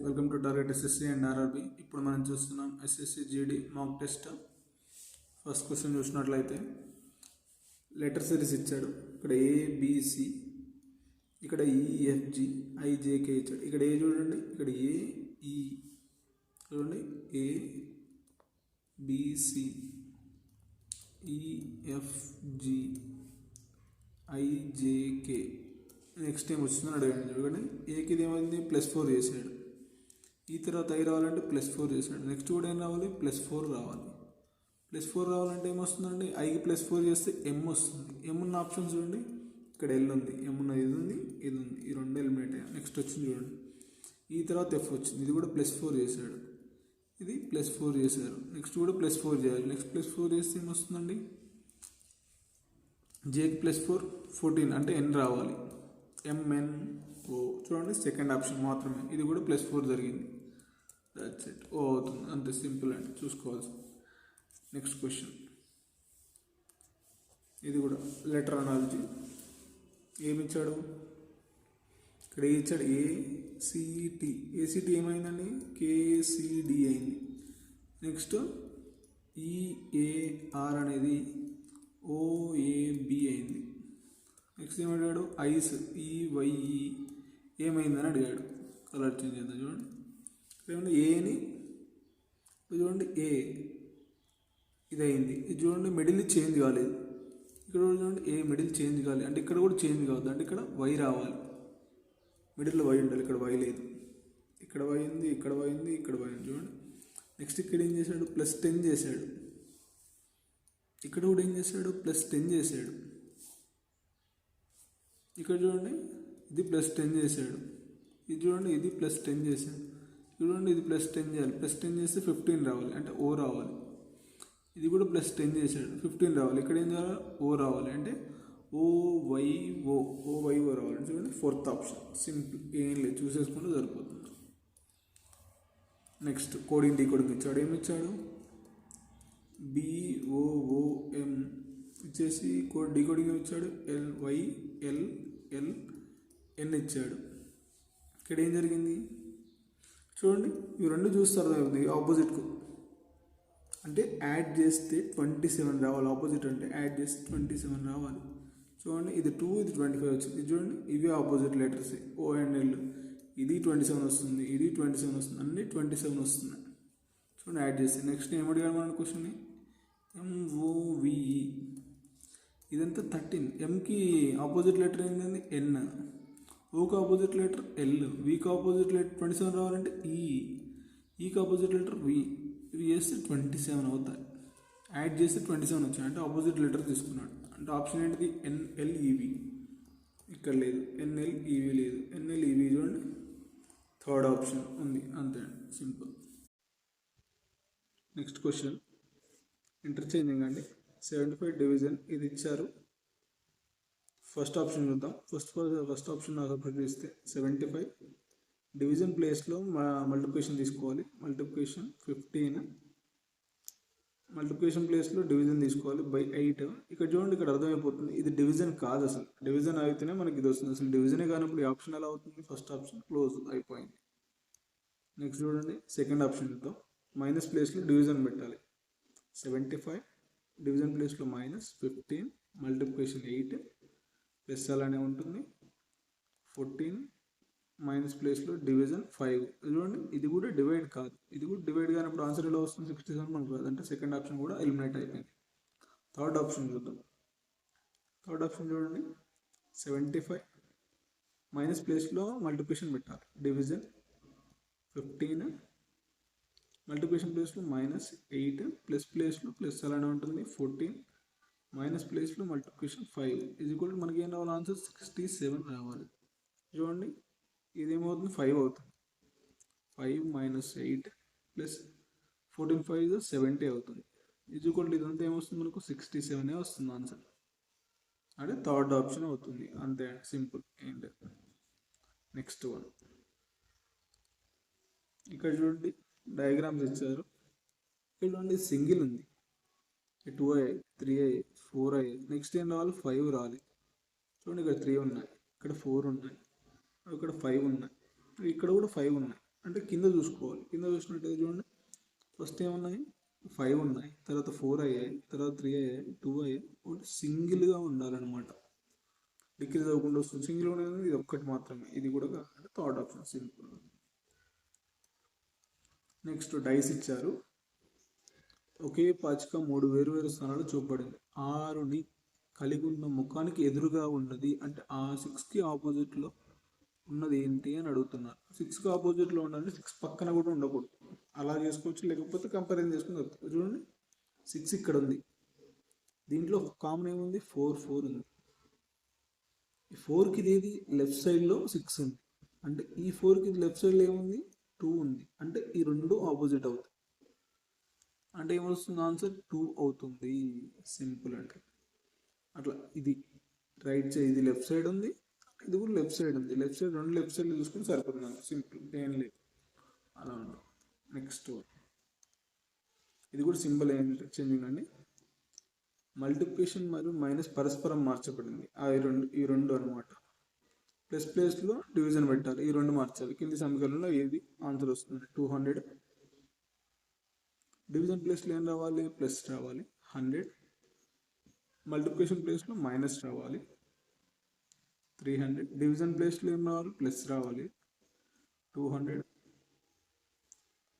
Welcome to target SSC and RRB. ఇప్పుడు మనం చూస్తున్నాం SSC GD mock test. First question చూసినట్లయితే లెటర్ సిరీస్ ఇచ్చాడు. ఇక్కడ ఏబిసి, ఇక్కడ ఈఎఫ్జి, ఐజేకే ఇచ్చాడు. ఇక్కడ ఏ చూడండి, ఇక్కడ ఏఈ చూడండి, A B C, E F G, I J K. Next time వచ్చిందని అడిగాడు. చూడండి, ఏకి ఇది ఏమైంది, +4 చేశాడు. ఈ తర్వాత ఐ రావాలంటే +4 చేశాడు. నెక్స్ట్ కూడా ఏం రావాలి, +4 రావాలి. +4 రావాలంటే ఏమొస్తుందండి, ఐకి +4 చేస్తే ఎం వస్తుంది. ఎం ఉన్న ఆప్షన్ చూడండి, ఇక్కడ ఎల్ ఉంది, ఎం ఉన్న ఇది ఉంది, ఇది ఉంది, ఈ రెండు ఎలిమినేట్ అయ్యాయి. నెక్స్ట్ వచ్చింది చూడండి, ఈ తర్వాత ఎఫ్ వచ్చింది. ఇది కూడా +4 చేశాడు, ఇది +4 చేశారు. నెక్స్ట్ కూడా +4 చేయాలి. నెక్స్ట్ +4 చేస్తే ఏమొస్తుందండి, జేకి +4 14 అంటే ఎన్ రావాలి, ఎంఎన్ఓ. చూడండి, సెకండ్ ఆప్షన్ మాత్రమే. ఇది కూడా +4 జరిగింది. దట్స్ ఇట్, ఓ అవుతుంది. అంతే సింపుల్ అండి, చూసుకోవాల్సి. నెక్స్ట్ క్వశ్చన్, ఇది కూడా లెటర్ అనాలజీ. ఏమిచ్చాడు, ఇక్కడ ఏ ఇచ్చాడు, ఏసిటి. ఏసిటి ఏమైందండి, కేసిడి అయింది. నెక్స్ట్ ఈఏఆర్ అనేది ఓఏబి అయింది. నెక్స్ట్ ఏమడిగాడు, ఐస్, ఈవైఈ ఏమైందని అడిగాడు. కలర్ చేంజ్ చేద్దాం. చూడండి, ఏమన్నా ఏని చూడండి, ఏ ఇది అయింది. ఇది చూడండి, మిడిల్ చేంజ్ కాలేదు. ఇక్కడ చూడండి, ఏ మిడిల్ చేంజ్ కాలేదు అంటే ఇక్కడ కూడా చేంజ్ కావద్దు, అంటే ఇక్కడ వై రావాలి. మిడిల్లో వై ఉండాలి, ఇక్కడ వై లేదు. ఇక్కడ వై ఉంది, ఇక్కడ వై ఉంది, ఇక్కడ వై ఉంది. చూడండి, నెక్స్ట్ ఇక్కడ ఏం చేశాడు, +10 చేశాడు. ఇక్కడ కూడా ఏం చేశాడు, +10 చేశాడు. ఇక్కడ చూడండి, ఇది +10 చేశాడు. ఇది చూడండి, ఇది +10 చేశాడు. చూడండి, ఇది +10 చేయాలి. +10 చేస్తే 15 రావాలి, అంటే ఓ రావాలి. ఇది కూడా +10 చేశాడు, 15 రావాలి. ఇక్కడ ఏం చేయాలి, ఓ రావాలి, అంటే ఓవైఓ, ఓవైఓ రావాలి. చూడండి, ఫోర్త్ ఆప్షన్. సింపుల్, ఏం లేదు, చూసేసుకుంటే సరిపోతుంది. నెక్స్ట్ కోడింగ్ డీకోడింగ్ ఇచ్చాడు. ఏమి ఇచ్చాడు, బిఓఓఎం ఇచ్చేసి కోడ్ డీకోడింగ్ ఇచ్చాడు. ఎల్వైఎల్ఎల్ఎన్ ఇచ్చాడు. ఇక్కడ ఏం జరిగింది చూడండి, ఇవి రెండు చూస్తారు ఆపోజిట్కు, అంటే యాడ్ చేస్తే 27 రావాలి. ఆపోజిట్ అంటే యాడ్ చేస్తే 27 రావాలి. చూడండి, ఇది 2, ఇది 25 వచ్చింది. ఇది చూడండి, ఇవి opposite letters, O and L. ఇది 27 వస్తుంది, ఇది 27 వస్తుంది, అన్నీ 27 వస్తున్నాయి. చూడండి, యాడ్ చేస్తే. నెక్స్ట్ ఏమడిగాడు మన క్వశ్చన్ని, ఎంఓవిఈ. ఇదంతా 13. ఎంకి ఆపోజిట్ లెటర్ ఏంటండి, ఎన్. ఓకి ఆపోజిట్ లెటర్ ఎల్. వీకి ఆపోజిట్ లెటర్ 27 రావాలంటే ఈకి ఆపోజిట్ లెటర్ వి. ఇవి చేస్తే 27 అవుతాయి. యాడ్ చేస్తే 27 వచ్చాయి, అంటే ఆపోజిట్ లెటర్ తీసుకున్నాడు. అంటే ఆప్షన్ ఏంటిది, ఎన్ఎల్ఈవి. ఇక్కడ లేదు, ఎన్ఎల్ఈవి లేదు, ఎన్ఎల్ఈవి చూడండి, థర్డ్ ఆప్షన్ ఉంది. అంతే అండి, సింపుల్. నెక్స్ట్ క్వశ్చన్, ఇంటర్చేంజింగ్ అండి. 75 డివిజన్ ఇది ఇచ్చారు. ఫస్ట్ ఆప్షన్ చూద్దాం. ఫస్ట్ ఆప్షన్ నాకు అప్డేట్ చేస్తే 75 డివిజన్ ప్లేస్లో మల్టిప్లికేషన్ తీసుకోవాలి. మల్టిప్లికేషన్ 15, మల్టిప్లికేషన్ ప్లేస్లో డివిజన్ తీసుకోవాలి బై 8. ఇక్కడ చూడండి, ఇక్కడ అర్థమైపోతుంది ఇది డివిజన్ కాదు. అసలు డివిజన్ అయితేనే మనకి ఇది వస్తుంది. అసలు డివిజనే కానప్పుడు ఈ ఆప్షన్ ఎలా అవుతుంది, ఫస్ట్ ఆప్షన్ క్లోజ్ అయిపోయింది. నెక్స్ట్ చూడండి, సెకండ్ ఆప్షన్ చూద్దాం. మైనస్ ప్లేస్లో డివిజన్ పెట్టాలి. 75 డివిజన్ ప్లేస్లో -15, మల్టిప్లికేషన్ 8 ప్లస్ అలానే ఉంటుంది. 14 మైనస్ ప్లేస్లో డివిజన్ 5. చూడండి, ఇది కూడా డివైడ్ కాదు. ఇది కూడా డివైడ్ కానప్పుడు ఆన్సర్ ఎలా వస్తుంది, 67 మనకు రాదు. అంటే సెకండ్ ఆప్షన్ కూడా ఎలిమినేట్ అయిపోయింది. థర్డ్ ఆప్షన్ చూద్దాం. థర్డ్ ఆప్షన్ చూడండి, 75 మైనస్ ప్లేస్లో మల్టిప్లికేషన్ పెట్టాలి. డివిజన్ 15, మల్టిప్లికేషన్ ప్లేస్లో -8, ప్లస్ ప్లేస్లో ప్లస్ అలానే ఉంటుంది. 14 మైనస్ ప్లేస్లో మల్టిప్లికేషన్ 5 ఇది కూడా మనకి ఏం రావాలి, ఆన్సర్ 67 రావాలి. చూడండి, ఇదేమవుతుంది, 5 అవుతుంది. 5 - 8 ప్లస్ 14 5 70 అవుతుంది. ఇది కూడా ఇదంతా ఏమొస్తుంది, మనకు 67 వస్తుంది ఆన్సర్. అంటే థర్డ్ ఆప్షన్ అవుతుంది. అంతే అండి, సింపుల్, ఏం లేదు. నెక్స్ట్ వన్, ఇక్కడ చూడండి, డయాగ్రామ్స్ ఇచ్చారు. ఇక్కడ చూడండి, సింగిల్ ఉంది, 2i 3i 4i. నెక్స్ట్ ఏం రావాలి, 5 రావాలి. చూడండి, ఇక్కడ 3 ఉన్నాయి, ఇక్కడ 4 ఉన్నాయి, ఇక్కడ 5 ఉన్నాయి, ఇక్కడ కూడా 5 ఉన్నాయి. అంటే కింద చూసుకోవాలి. కింద చూసినట్టయితే చూడండి, ఫస్ట్ ఏమున్నాయి 5 ఉన్నాయి, తర్వాత 4 అయ్యాయి, తర్వాత 3 అయ్యాయి, 2 అయ్యాయి. ఒకటి సింగిల్గా ఉండాలన్నమాట. డిక్రీజ్ అవ్వకుండా వస్తుంది. సింగిల్ అనేది ఇది ఒక్కటి మాత్రమే. ఇది కూడా కాకుండా third option simple. Next dice ఇచ్చారు. ఒకే పాచిక 3 వేరువేరు స్థానాలు చూపబడింది. 6ని కలిగి ఉన్న ముఖానికి ఎదురుగా ఉన్నది అంటే ఆ 6కి ఆపోజిట్లో ఉన్నది ఏంటి అని అడుగుతున్నారు. 6కి ఆపోజిట్లో ఉండాలి, 6 పక్కన కూడా ఉండకూడదు. అలా చేసుకోవచ్చు, లేకపోతే కంపారిజన్ చేసుకుని వస్తుంది. చూడండి 6 ఇక్కడ ఉంది, దీంట్లో కామన్ ఏముంది 4 ఉంది. ఈ 4కి ఇది లెఫ్ట్ సైడ్లో 6 ఉంది, అంటే ఈ 4కి లెఫ్ట్ సైడ్లో ఏముంది 2 ఉంది, అంటే ఈ రెండు ఆపోజిట్ అవుతాయి. అంటే ఏమొస్తుంది ఆన్సర్ 2 అవుతుంది. సింపుల్ అంటే అట్లా. ఇది రైట్ సైడ్, ఇది లెఫ్ట్ సైడ్ ఉంది, ఇది కూడా లెఫ్ట్ సైడ్ ఉంది. లెఫ్ట్ సైడ్ రెండు లెఫ్ట్ సైడ్ చూసుకుని సరిపోతుంది. సింపుల్, ఏం లేదు అలా ఉండదు. నెక్స్ట్ ఇది కూడా సింపుల్, ఏం చేంజింగ్ అండి. మల్టిప్లికేషన్ మరియు మైనస్ పరస్పరం మార్చబడింది. ఈ రెండు అనమాట. ప్లస్ ప్లేస్లో డివిజన్ పెట్టాలి, ఈ రెండు మార్చాలి. కింది సమీకరణంలో ఏది ఆన్సర్ వస్తుంది? 200. డివిజన్ ప్లేస్లో ఏం రావాలి? ప్లస్ రావాలి 100. మల్టిప్లికేషన్ ప్లేస్లో మైనస్ రావాలి 300. డివిజన్ ప్లేస్లో ఏం రావాలి? ప్లస్ రావాలి 200.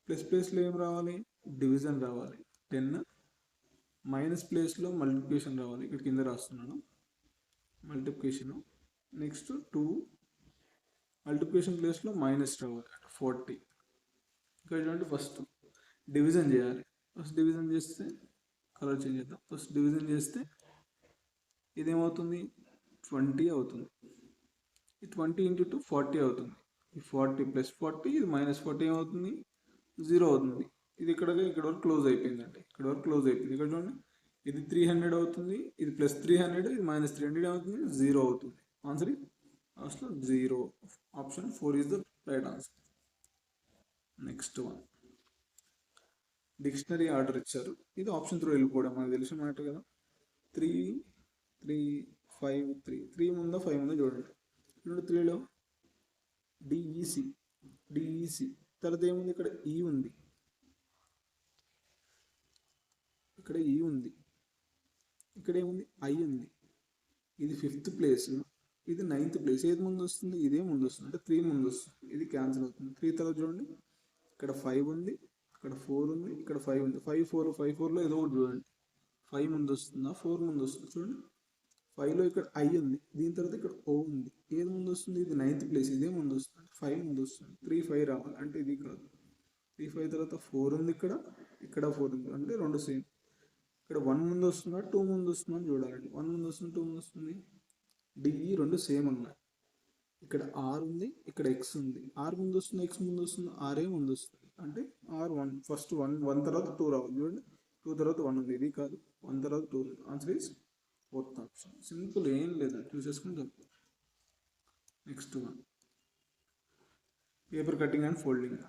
ప్లస్ ప్లేస్లో ఏం రావాలి? డివిజన్ రావాలి 10. మైనస్ ప్లేస్లో మల్టిప్లికేషన్ రావాలి, ఇక్కడ కింద రాస్తున్నాను మల్టిప్లికేషన్. నెక్స్ట్ 2 మల్టిప్లికేషన్ ప్లేస్లో మైనస్ రావాలి 40. ఇక్కడ చూడండి, ఫస్ట్ డివిజన్ చేయాలి. ఫస్ట్ డివిజన్ చేస్తే కలర్ చేంజ్ చేద్దాం. ఫస్ట్ డివిజన్ చేస్తే ఇదేమవుతుంది? 20 అవుతుంది. ఈ 20 ఇంటూ 2 40 అవుతుంది. ఈ 40 ప్లస్ 40, ఇది మైనస్ 40 ఏమవుతుంది? 0 అవుతుంది. ఇది ఇక్కడ వరకు క్లోజ్ అయిపోయిందండి. ఇక్కడ వరకు క్లోజ్ అయిపోయింది. ఇక్కడ చూడండి, ఇది 300 అవుతుంది, ఇది ప్లస్ 300, ఇది మైనస్ 300 అవుతుంది, 0 అవుతుంది. ఆన్సర్ లాస్ట్లో 0. Option 4 is the right answer. Next one, dictionary order ఇచ్చారు. ఇది ఆప్షన్ 3 వెళ్ళిపోవడం మనకు తెలిసిన మాట కదా. 3 3 5 3 ముందా 5 ముందా చూడండి. ఇప్పుడు 3లో డిఈసి తర్వాత ఏముంది? ఇక్కడ ఈ ఉంది, ఇక్కడ ఈ ఉంది, ఇక్కడ ఏముంది? ఐ ఉంది. ఇది 5th ప్లేస్, ఇది 9th ప్లేస్. ఏది ముందు వస్తుంది? ఇదే ముందు వస్తుంది, అంటే 3 ముందు వస్తుంది. ఇది క్యాన్సిల్ అవుతుంది. 3 తర్వాత చూడండి, ఇక్కడ 5 ఉంది, ఇక్కడ 4 ఉంది, ఇక్కడ 5 ఉంది. 5 4లో ఏదో ఒకటి చూడండి. 5 ముందు వస్తుందా 4 ముందు వస్తుంది? చూడండి 5లో ఇక్కడ ఐ ఉంది, దీని తర్వాత ఇక్కడ ఓ ఉంది. ఏది ముందు వస్తుంది? ఇది 9th ప్లేస్, ఇదే ముందు వస్తుంది, 5 ముందు వస్తుంది. 3 5 రావాలి, అంటే ఇది కాదు. 3 5 తర్వాత 4 ఉంది, ఇక్కడ 4 ఉంది, అంటే రెండు సేమ్. ఇక్కడ 1 ముందు వస్తుందా 2 ముందు వస్తుందా అని చూడాలండి. 1 ముందు వస్తుంది, 2 ముందు వస్తుంది. డిఈ రెండు సేమ్ ఉన్నాయి. ఇక్కడ ఆర్ ఉంది, ఇక్కడ ఎక్స్ ఉంది. ఆర్ ముందు వస్తుంది, ఎక్స్ ముందు వస్తుంది, ఆర్ఏ ముందు వస్తుంది, అంటే R1. ఫస్ట్ 1 తర్వాత 2 రావాలి. చూడండి 2 తర్వాత 1 ఉంది, ఇది కాదు. 1 తర్వాత 2 ఉంది. Answer is 4th option. Simple, ఏం లేదు, చూసేసుకుని తప్పు. Next one, paper cutting and folding.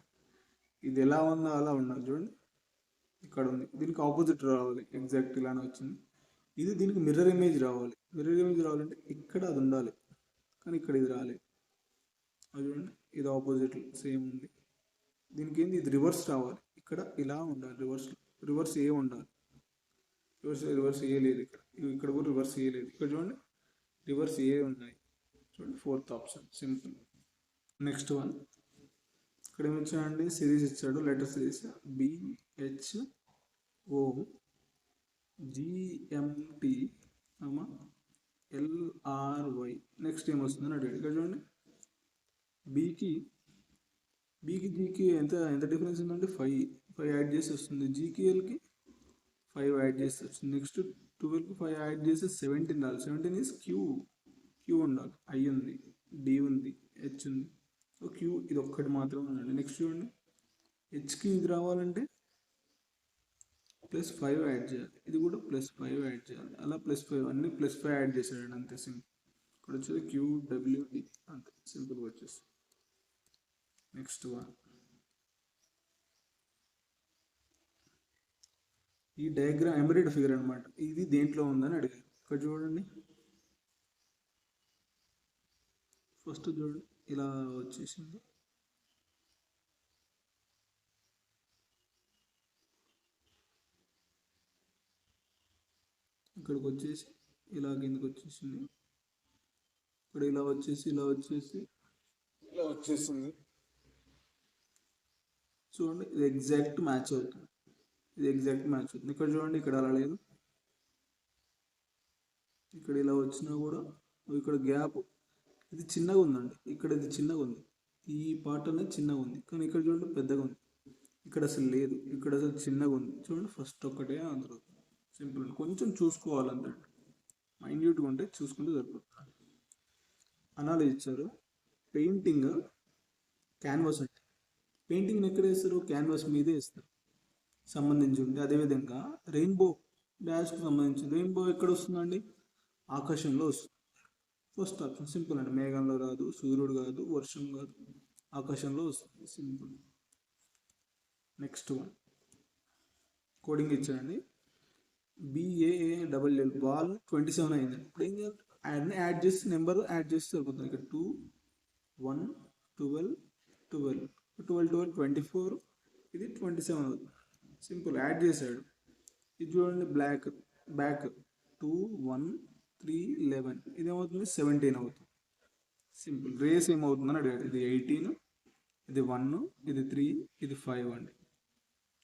ఇది ఎలా ఉందో అలా ఉండాలి. చూడండి ఇక్కడ ఉంది, దీనికి ఆపోజిట్ రావాలి. ఎగ్జాక్ట్ ఇలానే వచ్చింది. ఇది దీనికి మిర్రర్ ఇమేజ్ రావాలి. మిర్రర్ ఇమేజ్ రావాలంటే ఇక్కడ అది ఉండాలి, కానీ ఇక్కడ ఇది రాలేదు. అది చూడండి, ఇది ఆపోజిట్ సేమ్ ఉంది. దీనికి ఏంది? ఇది రివర్స్ రావాలి. ఇక్కడ ఇలా ఉండాలి, రివర్స్ ఏ ఉండాలి. రివర్స్ ఏ లేదు. ఇక్కడ కూడా రివర్స్ ఏ లేదు. ఇక్కడ చూడండి, రివర్స్ ఏ ఉన్నాయి. చూడండి 4th option, simple. Next one, ఇక్కడ ఏమి ఇచ్చాడండి? సిరీస్ ఇచ్చాడు, letter series BHO GMT LRY. Next ఏం వస్తుందని అడిగాడు. ఇక్కడ చూడండి, బీకి జీకి ఎంత డిఫరెన్స్ ఉందంటే 5 యాడ్ చేసి వస్తుంది. జీకి ఎల్కి 5 యాడ్ చేసి వస్తుంది. నెక్స్ట్ 12కి 5 యాడ్ చేసి 17 రావాలి. 17 ఈజ్ క్యూ ఉండాలి. ఐ ఉంది, డి ఉంది, హెచ్ ఉంది. సో క్యూ ఇది ఒక్కటి మాత్రమే ఉందండి. నెక్స్ట్ చూడండి, హెచ్కి ఇది రావాలంటే +5 యాడ్ చేయాలి. ఇది కూడా +5 యాడ్ చేయాలి. అలా +5 అన్ని +5 యాడ్ చేశాడు, అంతే సింపుల్. ఇక్కడ వచ్చేది QWD, అంతే సింపుల్గా వచ్చేసి. నెక్స్ట్ వన్, ఈ డయాగ్రామ్ ఎంబెడెడ్ ఫిగర్ అనమాట. ఇది దేంట్లో ఉందని అడిగారు. ఇక్కడ చూడండి, ఫస్ట్ చూడండి ఇలా వచ్చేసింది. ఇక్కడికి వచ్చేసి ఇలా కిందకి వచ్చేసింది, ఇక్కడ ఇలా వచ్చేసి ఇలా వచ్చేసింది. చూడండి ఇది ఎగ్జాక్ట్ మ్యాచ్ అవుతుంది, ఇది ఎగ్జాక్ట్ మ్యాచ్ అవుతుంది. ఇక్కడ చూడండి ఇక్కడ అలా లేదు, ఇక్కడ ఇలా వచ్చినా కూడా ఇక్కడ గ్యాప్ ఇది చిన్నగా ఉందండి, ఇక్కడ ఇది చిన్నగా ఉంది, ఈ పార్ట్ అనేది చిన్నగా ఉంది, కానీ ఇక్కడ చూడండి పెద్దగా ఉంది, ఇక్కడ అసలు లేదు, ఇక్కడ అసలు చిన్నగా ఉంది. చూడండి ఫస్ట్ ఒక్కటే ఆన్సర్ అవుతుంది. సింపుల్ అండి, కొంచెం చూసుకోవాలంటే మైన్యూట్గా ఉంటే చూసుకుంటే సరిపోతుంది. అనాలి ఇచ్చారు పెయింటింగ్ క్యాన్వాస్ అంటే పెయింటింగ్ ఎక్కడ వేస్తారు, క్యాన్వాస్ మీదే వేస్తారు సంబంధించి ఉంటే. అదేవిధంగా రెయిన్బో డాష్కి సంబంధించి రెయిన్బో ఎక్కడ వస్తుందండి, ఆకాశంలో వస్తుంది. ఫస్ట్ ఆప్షన్ సింపుల్ అండి, మేఘంలో రాదు, సూర్యుడు కాదు, వర్షం కాదు, ఆకాశంలో వస్తుంది. సింపుల్. నెక్స్ట్ వన్ కోడింగ్ ఇచ్చారండి, BAALL బాల్ 27 అయింది. ఇప్పుడు ఏం చేయాలి, అన్నీ యాడ్ చేసి నెంబర్ యాడ్ చేసి సరిపోతుంది. ఇక్కడ 2 1 12 12 12 12 24, ఇది 27 అవుతుంది. సింపుల్ యాడ్ చేశాడు. ఇది చూడండి బ్యాక్ 2 1 3 11, ఇది ఏమవుతుంది 17 అవుతుంది. సింపుల్. రేస్ ఏమవుతుందని అడిగాడు, ఇది 18, ఇది 1, ఇది 3, ఇది 5 అండి.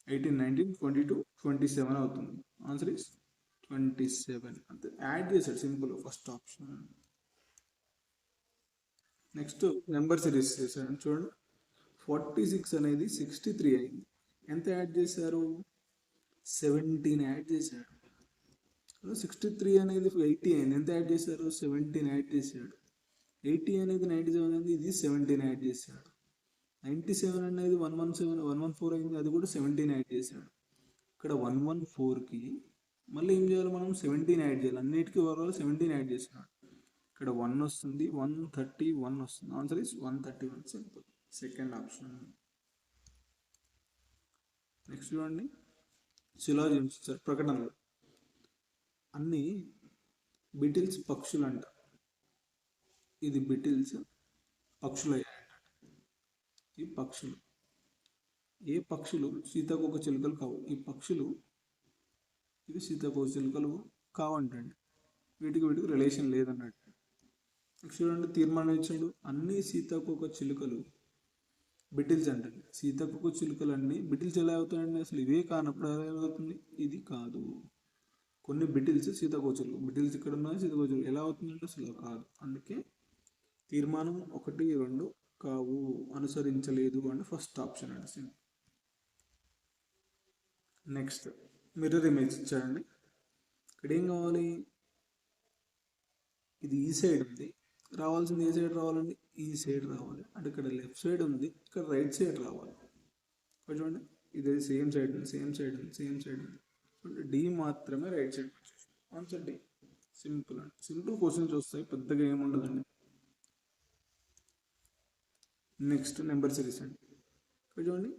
18 19 22 27 అవుతుంది. Answer is 27. అంతే యాడ్ చేశాడు simple, first option. Next number series చేశాడు చూడండి, 46 అనేది 63 అయింది. ఎంత యాడ్ చేశారు, 17 యాడ్ చేశాడు. 63 అనేది 80 అయింది, ఎంత యాడ్ చేశారు, 17 యాడ్ చేశాడు. 80 అనేది 97 అయింది, ఇది 17 యాడ్ చేశాడు. 97 అనేది 114 అయింది, అది కూడా 17 యాడ్ చేశాడు. ఇక్కడ 114కి మళ్ళీ ఏం చేయాలి, మనం 17 యాడ్ చేయాలి. అన్నిటికీ ఓవరాల్ 17 యాడ్ చేస్తున్నాడు. ఇక్కడ 1 వస్తుంది, 131 వస్తుంది. Answer is 131. Simple. Second option. Next చూడండి, సిలాజిమ్స్ సార్ ప్రకటనలు. అన్ని బిటిల్స్ పక్షులు అంట, ఇది బిటిల్స్ పక్షులు అయ్యాయంట. ఈ పక్షులు ఏ పక్షులు సీతాకోక చిలుకలు కావు, ఈ పక్షులు ఇవి సీతాకోక చిలుకలు కావంటండి, వీటికి రిలేషన్ లేదన్నట్టు. నెక్స్ట్ చూడండి, తీర్మానం ఇచ్చాడు, అన్ని సీతాకోక చిలుకలు బిటిల్స్ అంటండి. సీతాకోక చిలుకలు అన్ని బిటిల్స్ ఎలా అవుతాయండి, అసలు ఇవే కానప్పుడు ఎలా అవుతుంది, ఇది కాదు. కొన్ని బిటిల్స్ సీతాకోక చిలుకలు, బిటిల్స్ ఇక్కడ ఉన్నాయి, సీతాకోక చిలుకలు ఎలా అవుతుందంటే అసలు కాదు. అందుకే తీర్మానం 1 2 కావు, అనుసరించలేదు అంటే ఫస్ట్ ఆప్షన్ అండి. నెక్స్ట్ మిర్రర్ ఇమేజ్ ఇచ్చాడండి. ఇక్కడ ఏం కావాలి, ఇది ఈ సైడ్ ఉంది, రావాల్సింది ఏ సైడ్ రావాలండి, ఈ సైడ్ రావాలి. అంటే ఇక్కడ లెఫ్ట్ సైడ్ ఉంది, ఇక్కడ రైట్ సైడ్ రావాలి. ఇక్కడ చూడండి, ఇది సేమ్ సైడ్ ఉంది, సేమ్ సైడ్ ఉంది, సేమ్ సైడ్ ఉంది. అంటే డి మాత్రమే రైట్ సైడ్ వచ్చేసి ఆన్సర్ డి. సింపుల్ అండి, సింపుల్ క్వశ్చన్స్ వస్తాయి, పెద్దగా ఏముండదండి. నెక్స్ట్ నెంబర్ సిరీస్ అండి. ఇక్కడ చూడండి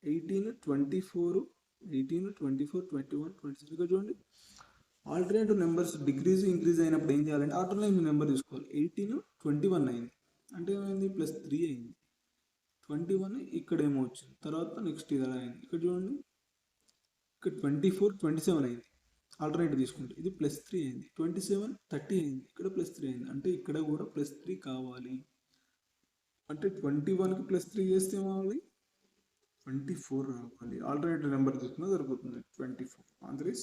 18 24 18 24 21 26. ఇక్కడ చూడండి ఆల్టర్నేటివ్ నెంబర్స్ డిక్రీజ్ ఇంక్రీజ్ అయినప్పుడు ఏం చేయాలంటే ఆల్టర్నేటివ్ నెంబర్ తీసుకోవాలి. 18 21 అయింది, అంటే ఏమైంది +3 అయింది. 21 ఇక్కడ ఏమో వచ్చింది, తర్వాత నెక్స్ట్ ఇది అలా అయింది. ఇక్కడ చూడండి, ఇక్కడ 24 27 అయింది, ఆల్టర్నేటివ్ తీసుకుంటే ఇది +3 అయింది. 27 30 అయింది, ఇక్కడ +3 అయింది. అంటే ఇక్కడ కూడా +3 కావాలి. అంటే 21కి +3 చేస్తే ఏమవ్వాలి, 24 రావాలి. ఆల్టర్నేటివ్ నెంబర్ తీసుకున్నా సరిపోతుంది, 24. Answer is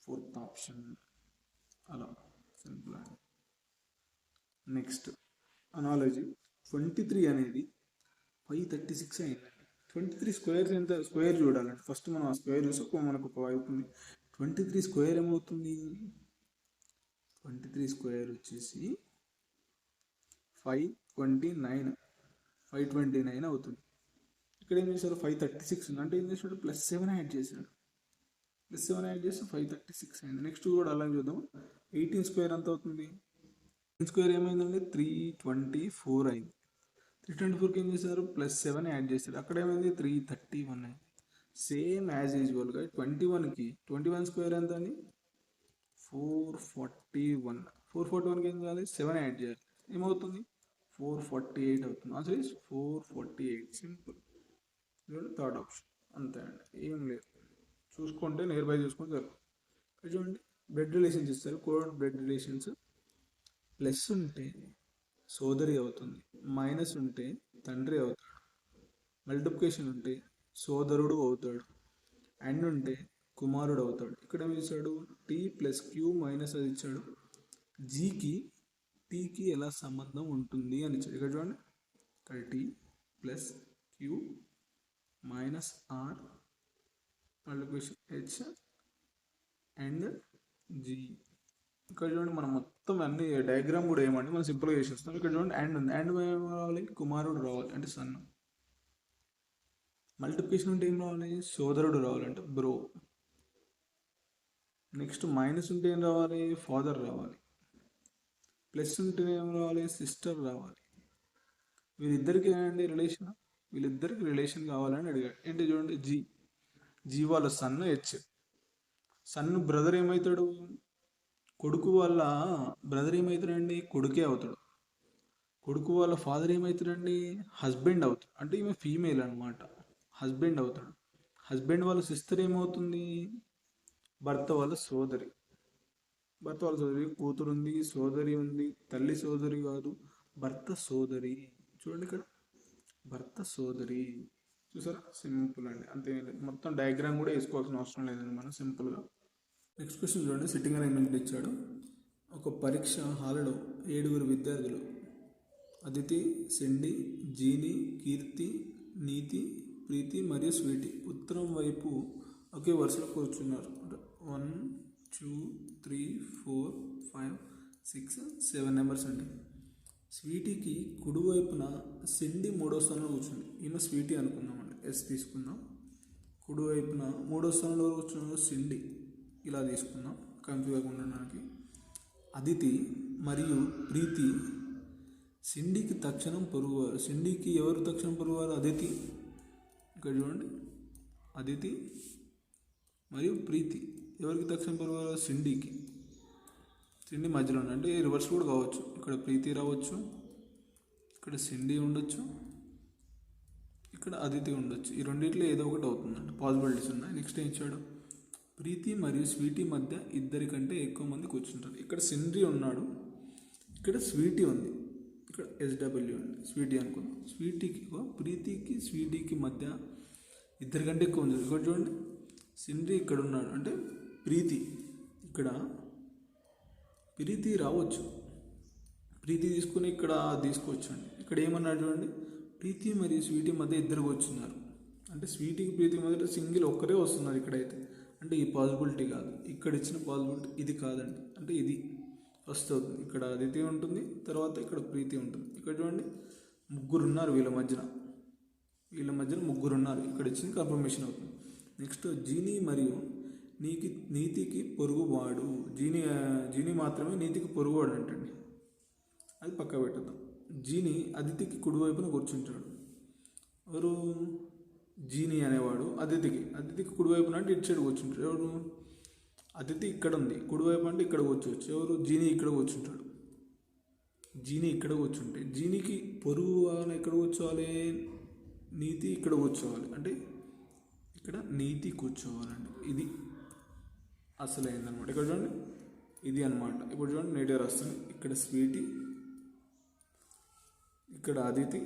4th option. అలా సింపుల్ అండి. Next analogy. 23 అనేది 536 అయిందండి. 23 స్క్వేర్స్ ఎంత, స్క్వేర్ చూడాలండి. ఫస్ట్ మనం ఆ స్క్వేర్ చూసి మనకు 5 అవుతుంది. 23 స్క్వేర్ ఏమవుతుంది, 23 స్క్వేర్ వచ్చేసి 529 అవుతుంది. ఇక్కడ ఏం చేశారు, 536 ఉంది, అంటే ఏం చేశాడు, +7 యాడ్ చేశాడు. +7 యాడ్ చేస్తే 536 అయింది. నెక్స్ట్ కూడా అలాగే చూద్దాం. 18 స్క్వేర్ ఎంత అవుతుంది, 18 స్క్వేర్ ఏమైందండి, 324 అయింది. 324కి ఏం చేశారు, +7 యాడ్ చేశారు. అక్కడ ఏమైంది, 331 అయింది. సేమ్ యాజ్ యూజువల్గా 21 స్క్వేర్ ఎంత అండి, 441. 441కి ఏం చేయాలి, 7 యాడ్ చేయాలి, ఏమవుతుంది 448 అవుతుంది. Answer is 448. Simple. Third option. అంతే అండి, ఏం లేదు, చూసుకుంటే నియర్ బై చూసుకుంటే సరిపోతుంది. చూడండి బ్లడ్ రిలేషన్స్ ఇస్తారు, కోడ్ బ్లడ్ రిలేషన్స్. ప్లస్ ఉంటే సోదరి అవుతుంది, మైనస్ ఉంటే తండ్రి అవుతాడు, మల్టిప్లికేషన్ ఉంటే సోదరుడు అవుతాడు, అండ్ ఉంటే కుమారుడు అవుతాడు. ఇక్కడ ఏమి ఇచ్చాడు, టీ ప్లస్ క్యూ మైనస్ అది ఇచ్చాడు. జీకి టీకి ఎలా సంబంధం ఉంటుంది అని ఇచ్చాడు. ఇక్కడ చూడండి, ఇక్కడ T plus Q minus R multiplication H and G. ఇక్కడ చూడండి, మనం మొత్తం అన్ని డయాగ్రామ్ కూడా ఏమంటే మనం సింపుల్గా చేసేస్తాం. ఇక్కడ చూడండి అండ్ ఉంది, అండ్ ఏం రావాలి, కుమారుడు రావాలి అంటే సన్. మల్టిప్లికేషన్ ఉంటే ఏం రావాలి, సోదరుడు రావాలి అంటే బ్రో. నెక్స్ట్ మైనస్ ఉంటే ఏం రావాలి, ఫాదర్ రావాలి. ప్లస్ ఉంటే ఏం రావాలి, సిస్టర్ రావాలి. వీళ్ళిద్దరికి ఏంటండి రిలేషన్, వీళ్ళిద్దరికి రిలేషన్ కావాలని అడిగాడు. ఏంటి చూడండి, జీ వాళ్ళ సన్ హెచ్. సన్ బ్రదర్ ఏమవుతాడు, కొడుకు వాళ్ళ బ్రదర్ ఏమవుతాడండి, కొడుకే అవుతాడు. కొడుకు వాళ్ళ ఫాదర్ ఏమవుతాడండి, హస్బెండ్ అవుతాడు. అంటే ఈమె ఫీమేల్ అనమాట, హస్బెండ్ అవుతాడు. హస్బెండ్ వాళ్ళ సిస్టర్ ఏమవుతుంది, భర్త వాళ్ళ సోదరి. భర్త వాళ్ళ సోదరి కూతురు ఉంది, సోదరి ఉంది, తల్లి సోదరి కాదు, భర్త సోదరి. చూడండి ఇక్కడ భర్త సోదరి. చూసారా, సింపుల్ అండి, అంతే. మొత్తం డయాగ్రామ్ కూడా వేసుకోవాల్సిన అవసరం లేదండి మనం సింపుల్గా. నెక్స్ట్ క్వశ్చన్ చూడండి, సిట్టింగ్ అరేంజ్మెంట్ ఇచ్చాడు. ఒక పరీక్ష హాల్లో 7 విద్యార్థులు అదితి, సెండి, జీని, కీర్తి, నీతి, ప్రీతి మరియు స్వీటీ ఉత్తరం వైపు ఒకే వరుసలో కూర్చున్నారు. 1 2 3 4 5 6 7 నెంబర్స్ అండి. స్వీటీకి కుడివైపున సెండి 3వ స్థానంలో కూర్చుంది. ఈమె స్వీటీ అనుకుందామండి, ఎస్ తీసుకుందాం. కుడివైపున 3వ స్థానంలో కూర్చున్న సెండి, ఇలా తీసుకుందాం కన్ఫ్యూజ్ ఉండడానికి. అదితి మరియు ప్రీతి సిండికి తక్షణం పొరుగువారు. సిండికి ఎవరు తక్షణం పొరుగువారు, అదితి. ఇక్కడ చూడండి, అదితి మరియు ప్రీతి ఎవరికి తక్షణం పొరుగువారు, సిండికి. సిండి మధ్యలో ఉంది, అంటే రివర్స్ కూడా కావచ్చు. ఇక్కడ ప్రీతి రావచ్చు, ఇక్కడ సిండి ఉండొచ్చు, ఇక్కడ అదితి ఉండొచ్చు. ఈ రెండిట్లో ఏదో ఒకటి అవుతుందండి, పాసిబిలిటీస్ ఉన్నాయి. నెక్స్ట్ ఏం ఇచ్చాడు, ప్రీతి మరియు స్వీటీ మధ్య 2 కంటే ఎక్కువ మంది కూర్చుంటారు. ఇక్కడ సిండ్రి ఉన్నాడు, ఇక్కడ స్వీటీ ఉంది, ఇక్కడ ఎస్డబ్ల్యూ ఉంది, స్వీటీ అనుకుందాం. స్వీటీకి ప్రీతికి స్వీటీకి మధ్య 2 కంటే ఎక్కువ ఉంది. ఇక్కడ చూడండి, సిండ్రి ఇక్కడ ఉన్నాడు అంటే ప్రీతి, ఇక్కడ ప్రీతి రావచ్చు. ప్రీతి తీసుకుని ఇక్కడ తీసుకోవచ్చు అండి. ఇక్కడ ఏమన్నాడు చూడండి, ప్రీతి మరియు స్వీటీ మధ్య 2 కూర్చున్నారు. అంటే స్వీటీకి ప్రీతి మధ్య సింగిల్ ఒక్కరే వస్తున్నారు ఇక్కడైతే. అంటే ఈ పాసిబిలిటీ కాదు, ఇక్కడ ఇచ్చిన పాసిబిలిటీ ఇది కాదండి, అంటే ఇది ఫస్ట్ అవుతుంది. ఇక్కడ అదితి ఉంటుంది, తర్వాత ఇక్కడ ప్రీతి ఉంటుంది. ఇక్కడ చూడండి, 3 ఉన్నారు వీళ్ళ మధ్యన 3 ఉన్నారు. ఇక్కడ ఇచ్చిన కన్ఫర్మేషన్ అవుతుంది. నెక్స్ట్ జీని మరియు నీతికి పొరుగువాడు. జీని మాత్రమే నీతికి పొరుగువాడు అంటండి, అది పక్క పెట్టుద్దాం. జీని అదితికి కుడివైపున కూర్చుంటాడు. ఎవరు, జీని అనేవాడు అదితికి కుడివైపున అంటే ఇటు సైడ్ కూర్చుంటాడు. ఎవరు, అదితి ఇక్కడ ఉంది, కుడివైపు అంటే ఇక్కడ కూర్చోవచ్చు. ఎవరు, జీని ఇక్కడ కూర్చుంటాడు. జీని ఇక్కడ కూర్చుంటే జీనికి పొరుగు ఎక్కడ కూర్చోవాలి, నీతి ఇక్కడ కూర్చోవాలి. అంటే ఇక్కడ నీతి కూర్చోవాలండి, ఇది అసలైందనమాట. ఇక్కడ చూడండి, ఇది అనమాట. ఇప్పుడు చూడండి, నేటివ్ రాస్తుంది. ఇక్కడ స్వీటీ, ఇక్కడ అదితి,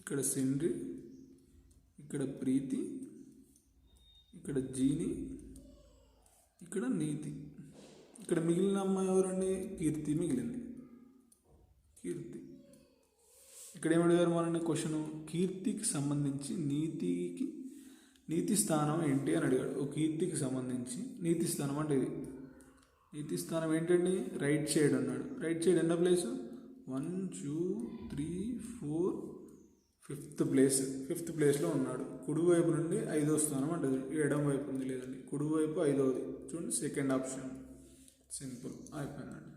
ఇక్కడ సిండ్రి, ఇక్కడ ప్రీతి, ఇక్కడ జీని, ఇక్కడ నీతి. ఇక్కడ మిగిలిన అమ్మాయి ఎవరండి, కీర్తి మిగిలింది, కీర్తి. ఇక్కడ ఏమడిగారు మనని క్వశ్చన్, కీర్తికి సంబంధించి నీతి స్థానం ఏంటి అని అడిగాడు. ఓ కీర్తికి సంబంధించి నీతి స్థానం అంటే ఇది. నీతి స్థానం ఏంటండి, రైట్ సైడ్ అన్నాడు. రైట్ సైడ్ ఎన్నో ప్లేసు, 1 2 3 4 5th ప్లేస్లో ఉన్నాడు. కుడివైపు నుండి 5వ స్థానం అంటది, ఎడమ వైపు ఉంది లేదండి, కుడివైపు 5వది. చూడండి, సెకండ్ ఆప్షన్. సింపుల్ అయిపోయిందండి.